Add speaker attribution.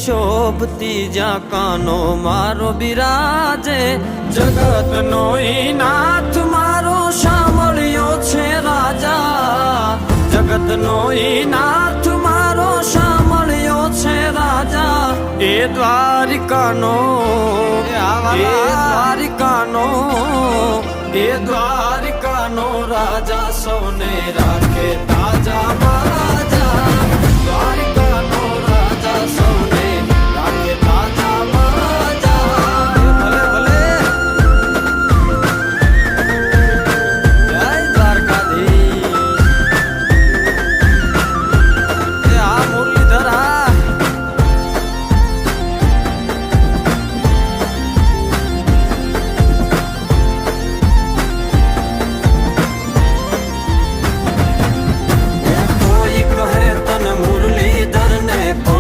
Speaker 1: શોભતી જ્યાં કાનો મારો બિરાજે, જગતનો ઈ નાથ મારો સાંભળ્યો છે રાજા, જગતનો ઈ નાથ મારો સાંભળ્યો છે રાજા, એ દ્વારિકાનો એ દ્વારિકાનો રાજા સૌને રાખે તાજા મારા